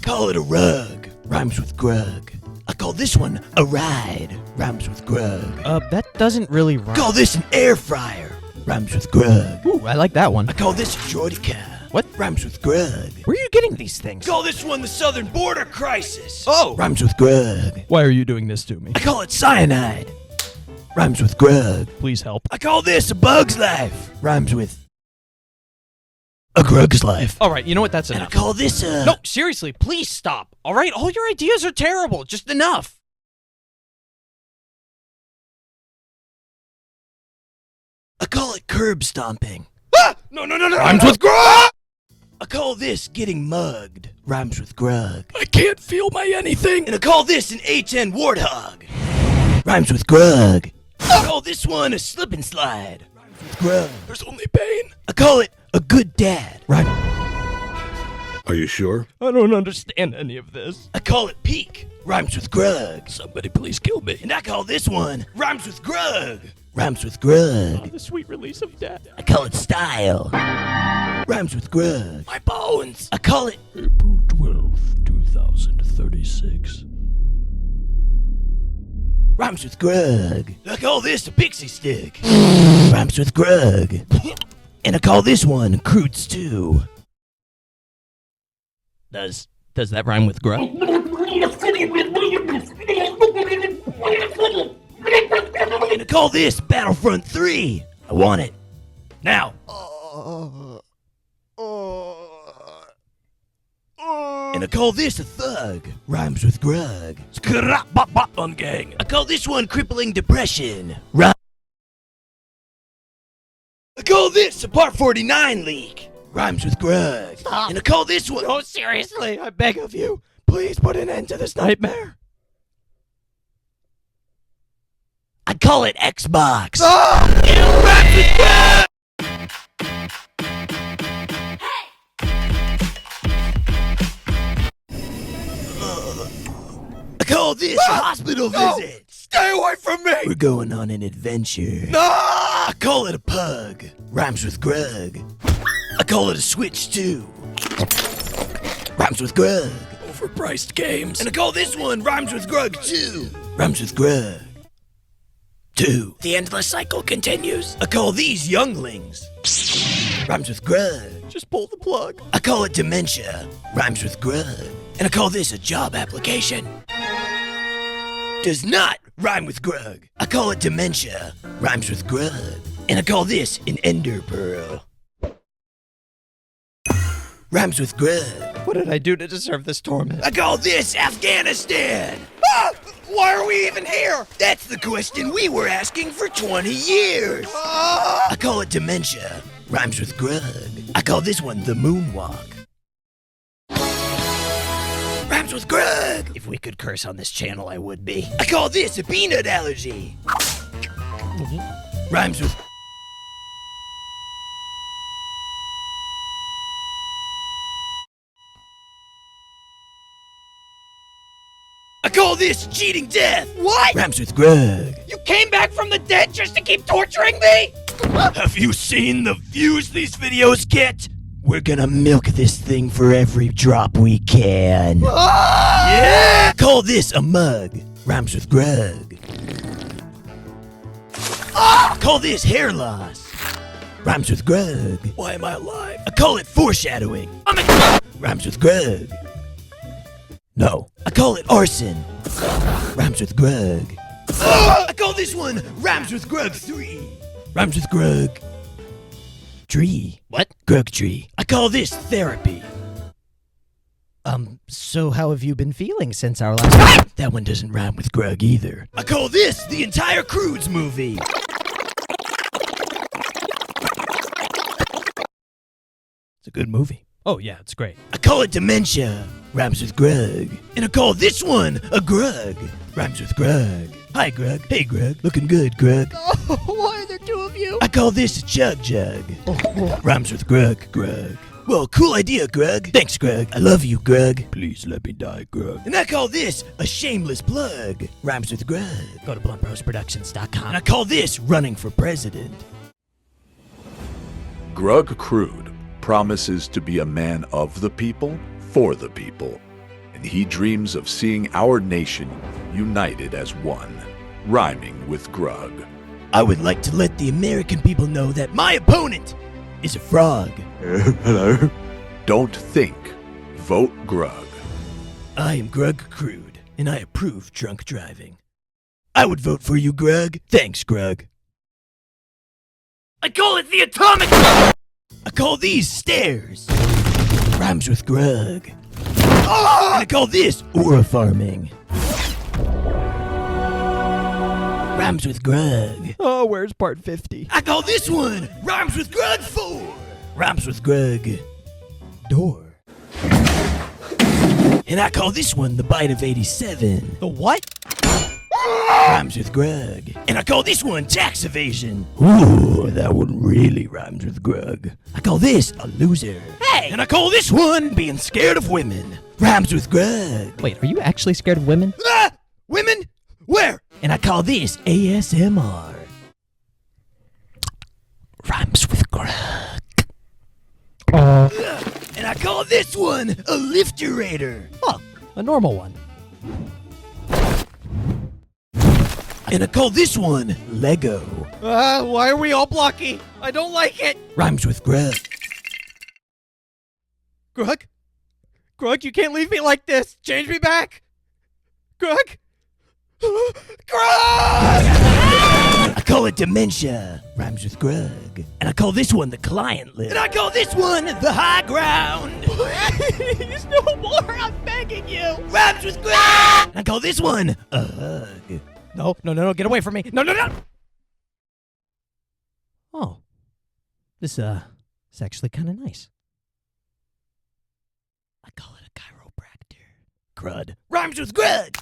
call it a rug. Rhymes with grug. I call this one a ride. Rhymes with grug. That doesn't really rhyme. Call this an air fryer. Rhymes with grug. Ooh, I like that one. I call this a Jordica. What? Rhymes with grug. Where are you getting these things? Call this one the Southern Border Crisis. Oh! Rhymes with grug. Why are you doing this to me? I call it cyanide. Rhymes with grug. Please help. I call this a bug's life. Rhymes with a grug's life. All right, you know what? That's And I enough. call this a... No, seriously, please stop. All right, all your ideas are terrible. Just enough. I call it curb stomping. Ah! No. Rhymes with grug. I call this getting mugged. Rhymes with grug. I can't feel my anything. And I call this an A10 warthog. Rhymes with grug. I call this one a slip and slide. Rhymes with grug. There's only pain. I call it a good dad. Are you sure? I don't understand any of this. I call it peak. Rhymes with grug. Somebody please kill me. And I call this one rhymes with grug. Rhymes with grug. The sweet release of death. I call it style. Rhymes with grug. My bones. I call it April 12th, 2036. rhymes with grug. I call this a pixie stick. Rhymes with grug. And I call this one crude stew. Does that rhyme with grub? And I call this Battlefront 3. I want it. Now. And I call this a thug. Rhymes with grug. Gang. I call this one crippling depression. I call this a Part 49 leak. Rhymes with grug. Stop. And I call this one... No, seriously, I beg of you. Please put an end to this nightmare. I call it Xbox. It rhymes with grug. I call this a hospital visit. Stay away from me! We're going on an adventure. No! I call it a pug. Rhymes with grug. I call it a Switch 2. Rhymes with grug. Overpriced games. And I call this one rhymes with grug 2. Rhymes with grug. 2. The endless cycle continues. I call these younglings. Rhymes with grug. Just pull the plug. I call it dementia. Rhymes with grug. And I call this a job application. Does not rhyme with grug. I call it dementia. Rhymes with grug. And I call this an ender pearl. Rhymes with grug. What did I do to deserve this torment? I call this Afghanistan. Ah! Why are we even here? That's the question we were asking for 20 years. Ah! I call it dementia. Rhymes with grug. I call this one the moonwalk. Rhymes with grug. If we could curse on this channel, I would be. I call this a peanut allergy. Rhymes with... I call this cheating death. What? Rhymes with grug. You came back from the dead just to keep torturing me? Have you seen the views these videos get? We're gonna milk this thing for every drop we can. Yeah! Call this a mug. Rhymes with grug. Call this hair loss. Rhymes with grug. Why am I alive? I call it foreshadowing. Rhymes with grug. No. I call it arson. Rhymes with grug. I call this one Rhymes with grug 3. Rhymes with grug. Tree. What? Grug tree. I call this therapy. So how have you been feeling since our last... That one doesn't rhyme with grug either. I call this the entire Crudes movie. It's a good movie. Oh, yeah, it's great. I call it dementia. Rhymes with grug. And I call this one a grug. Rhymes with grug. Hi, grug. Hey, grug. Looking good, grug. Oh, why are there two of you? I call this a chug jug. Rhymes with grug, grug. Well, cool idea, grug. Thanks, grug. I love you, grug. Please let me die, grug. And I call this a shameless plug. Rhymes with grug. Go to bluntbrosproductions.com. And I call this running for president. Grug Crude promises to be a man of the people, for the people. and he dreams of seeing our nation united as one, rhyming with grug. I would like to let the American people know that my opponent is a frog. Hello? Don't think. Vote grug. I am Grug Crude, and I approve drunk driving. I would vote for you, Grug. Thanks, Grug. I call it the atomic... I call these stairs. Rhymes with Grug. And I call this aura farming. Rhymes with Grug. Oh, where's part 50? I call this one Rhymes with Grug 4. Rhymes with Grug door. And I call this one the bite of 87. The what? Rhymes with Grug. And I call this one tax evasion. Ooh, that one really rhymes with Grug. I call this a loser. Hey! And I call this one being scared of women. Rhymes with Grug. Wait, are you actually scared of women? Ah! Women? Where? And I call this ASMR. Rhymes with Grug. And I call this one a lifterator. Oh, a normal one. And I call this one Lego. Why are we all blocky? I don't like it. Rhymes with Grug. Grug? Grug, you can't leave me like this. Change me back. Grug? Grug! I call it dementia. Rhymes with Grug. And I call this one the client list. And I call this one the high ground. Please, no more. I'm begging you. Rhymes with Grug. And I call this one a hug. No, get away from me. No. Oh. This is actually kind of nice. I call it a chiropractor. Crud. Rhymes with Grug.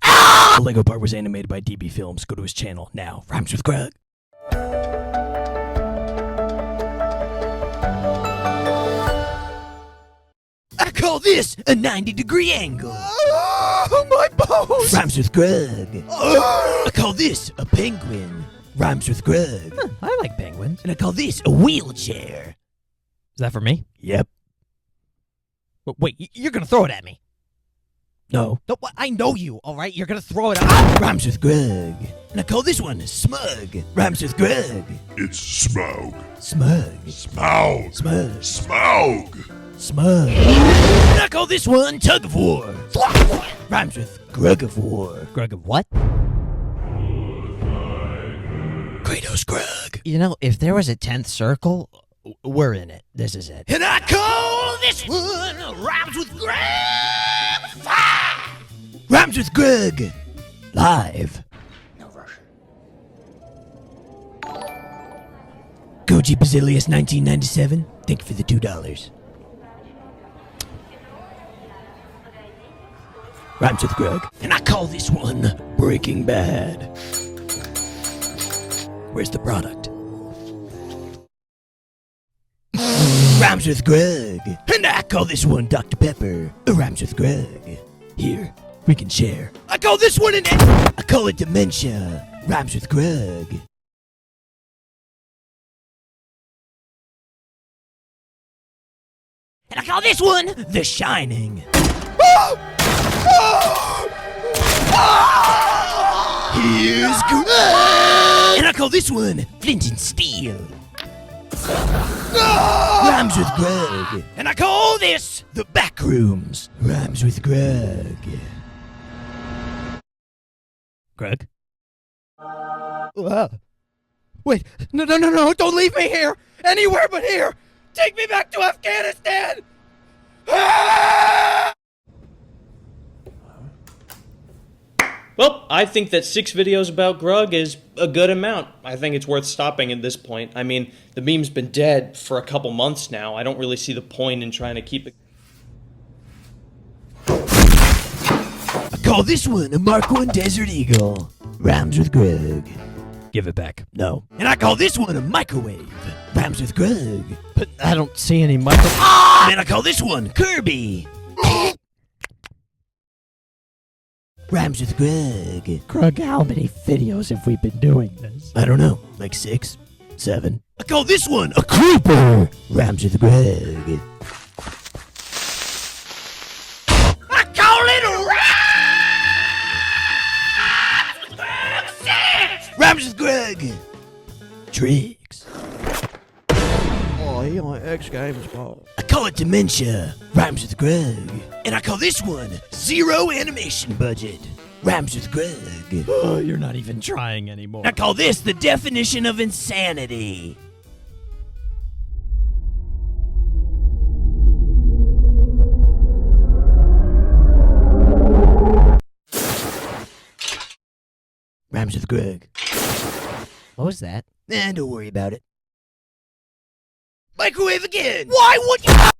Ah! The Lego part was animated by DB Films. Go to his channel now. Rhymes with Grug. I call this a 90-degree angle. Oh, my bones! Rhymes with Grug. I call this a penguin. Rhymes with Grug. Huh, I like penguins. And I call this a wheelchair. Is that for me? Yep. Wait, you're gonna throw it at me? No. No, I know you, all right? You're gonna throw it at me. Rhymes with Grug. And I call this one smug. Rhymes with Grug. It's Smaug. Smug. Smaug. Smug. Smaug. Smug. And I call this one tug of war. Rhymes with Grug of war. Grug of what? Kratos Grug. You know, if there was a 10th circle, we're in it. This is it. And I call this one Rhymes with Grug 5. Rhymes with Grug. Live. No Russian. Koji Bazilius 1997. Thank you for the $2. Rhymes with Grug. And I call this one Breaking Bad. Where's the product? Rhymes with Grug. And I call this one Dr. Pepper. Rhymes with Grug. Here, we can share. I call this one I call it dementia. Rhymes with Grug. And I call this one The Shining. Here's Grug. And I call this one Flint and Steel. Rhymes with Grug. And I call this The Backrooms. Rhymes with Grug. Grug? Wait, no, don't leave me here! Anywhere but here! Take me back to Afghanistan! Well, I think that 6 videos about Grug is a good amount. I think it's worth stopping at this point. I mean, the meme's been dead for a couple months now. I don't really see the point in trying to keep it. I call this one a Mark I Desert Eagle. Rhymes with Grug. Give it back. No. And I call this one a microwave. Rhymes with Grug. But I don't see any micro... And I call this one Kirby. Rhymes with Grug. Grug, how many videos have we been doing this? I don't know, like 6, 7. I call this one a creeper. Rhymes with Grug. I call tricks. Oh, he on X Games, boss. I call it dementia, rhymes with grug. And I call this one zero animation budget, rhymes with grug. Oh, you're not even trying anymore. I call this the definition of insanity. Rhymes with grug. What was that? Don't worry about it. Microwave again! Why would you?